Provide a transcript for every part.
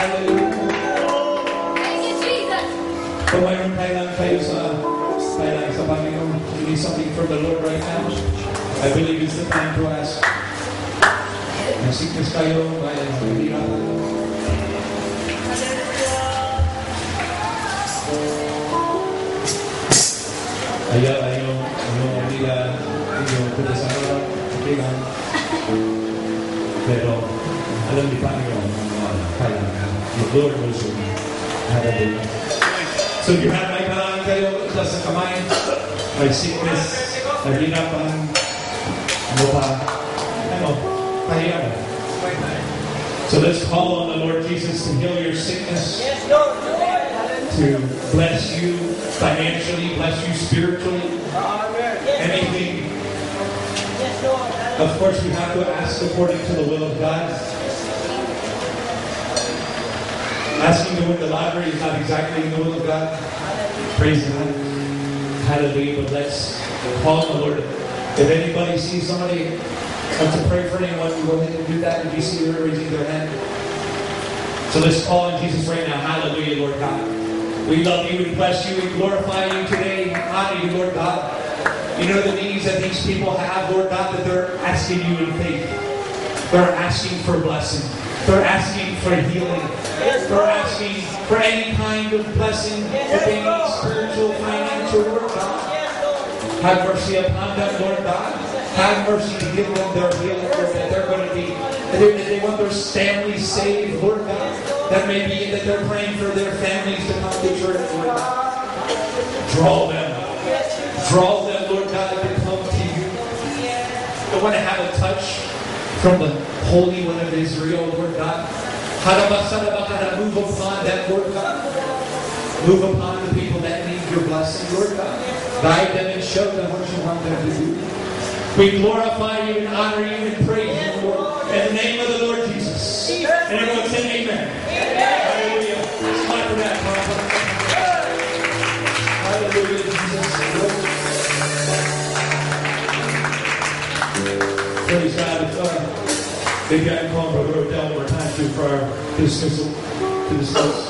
Hallelujah. Thank you, Jesus. Kung mayroon kailangan kayo sa Panginoon, you need something from the Lord right now, I believe it's the time to ask. May sickness kayo, may kahirapan. Ayaw nila, inyong pagkasama, okay lang. Pero, alam ni Panginoon ang mga kailangan. The Lord will show you. Hallelujah. So if you have may kailangan kayo sa kamay, may sickness, nahirapan, kahirapan. So let's call on the Lord Jesus to heal your sickness, to bless you financially, bless you spiritually, anything. Of course, we have to ask according to the will of God. Asking to win the lottery is not exactly in the will of God. Praise God. Hallelujah. But let's call on the Lord. If anybody sees somebody wants to pray for anyone, go ahead and do that. If you see her raising their hand. So let's call on Jesus right now. Hallelujah, Lord God. We love you, we bless you, we glorify you today, honor you, Lord God. You know the needs that these people have, Lord God, that they're asking you in faith. They're asking for blessing. They're asking for healing. They're asking for any kind of blessing, if they need spiritual, financial, Lord God. Have mercy upon them, Lord God. Have mercy to give them their healing, Lord, that they're going to be, that they want their families saved, Lord God. That may be that they're praying for their families to come to church, Lord God. Draw them, Lord God, to come to you. They want to have a touch from the Holy One of Israel, Lord God. Move upon that, Lord God. Move upon the people that need your blessing, Lord God. Guide them and show them what you want them to do. We glorify you and honor you and praise you, Lord. In the name of the Lord Jesus. And everyone say amen. Hallelujah. Smile for that, Papa. Hallelujah, Jesus. Praise God. Maybe I can call Brother Odell one more time too for our dismissal to discuss.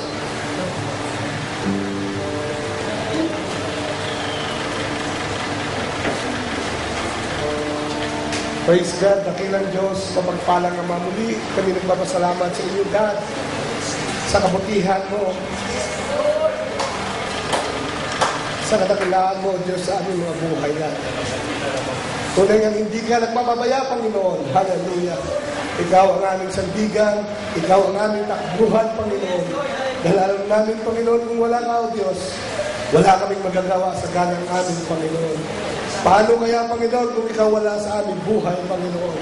Praise God, dakilang Diyos, kapagpalang na mamuli. Kami nagpapasalamat sa iyo, God, sa kabutihan mo, sa kadakilaan mo, Diyos, sa aming mga buhay, God. Tunay ang hindi ka nagpapabaya, Panginoon. Hallelujah. Ikaw ang aming sandigan, ikaw ang aming takbuhan, Panginoon. Dahil alam namin, Panginoon, kung wala ka, O Diyos, wala kaming magagawa sa ganang aming Panginoon. Paano kaya, Panginoon, kung ikaw wala sa aming buhay, Panginoon?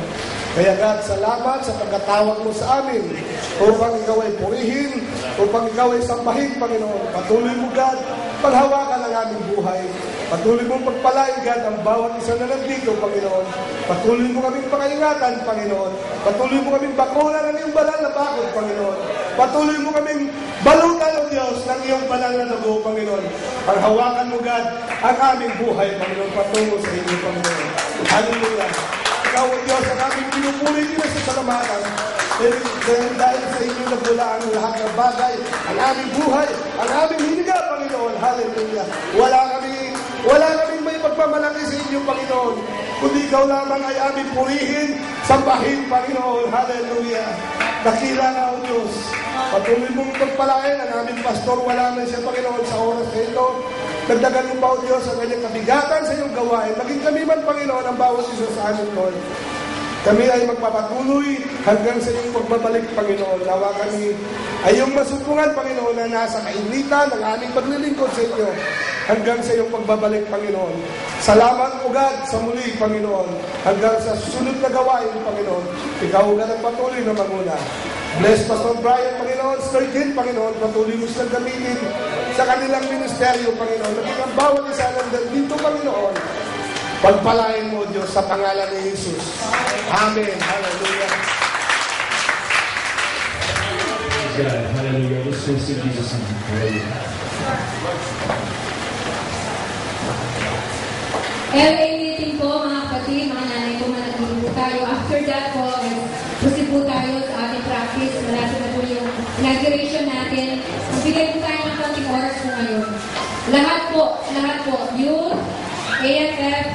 Kaya God, salamat sa pagkatawag mo sa amin upang ikaw ay purihin, upang ikaw ay sambahin, Panginoon. Patuloy mo, God, paghawakan ang aming buhay. Patuloy mong pagpalain, God, ang bawat isa na nandito, Panginoon. Patuloy mo kaming pangingatan, Panginoon. Patuloy mo kaming bakulan ng iyong banal na bakod, Panginoon. Patuloy mo kaming balutan, O Diyos, ng iyong banal na dugo, Panginoon. Paghawakan mo, God, ang aming buhay, Panginoon, patungo sa inyo, Panginoon. Hallelujah. Ikaw, O Diyos, ang aming pinupuli din sa salamatan. Dahil sa inyo nagmula ang lahat ng bagay, ang aming buhay, ang aming hiniga, Panginoon. Hallelujah. Wala kaming may pagmamalaki sa inyo, Panginoon. Kundi ikaw lamang ay aming purihin, sambahin, Panginoon. Hallelujah. Dakila na, O Diyos. Patuloy mong pagpalain ang aming pastor. Wala na siya, Panginoon, sa oras na ito. Nagdagan mo pa, O Diyos, ang kanyang kabigatan sa iyong gawain. Maging kami man, Panginoon, ang bawat isa sa amin, Lord. Kami ay magpapatuloy hanggang sa iyong pagbabalik, Panginoon. Nawa kami ay iyong masupungan, Panginoon, na nasa kainitan ng aming paglilingkod sa iyo hanggang sa iyong pagbabalik, Panginoon. Salamat, O God, sa muli, Panginoon. Hanggang sa susunod na gawain, Panginoon. Ikaw na nagpatuloy na maguna. Bless Pastor Brian, Panginoon. Sturgeon, Panginoon. Patuloy mo silang gamitin sa kanilang ministeryo, Panginoon. Naging ang bawat isa nandito, Panginoon. Pagpalain mo, Diyos, sa pangalan ni Jesus. Amen. Hallelujah. God, hallelujah. Let's receive Jesus' name. Hallelujah. LA meeting po, mga kapatid, mga nanay po, manatili po tayo. After that po, proceed po tayo sa ating practice. Malapit na po yung inauguration natin. Magbigay po tayo ng konting oras po ngayon. Lahat po, youth, AFF,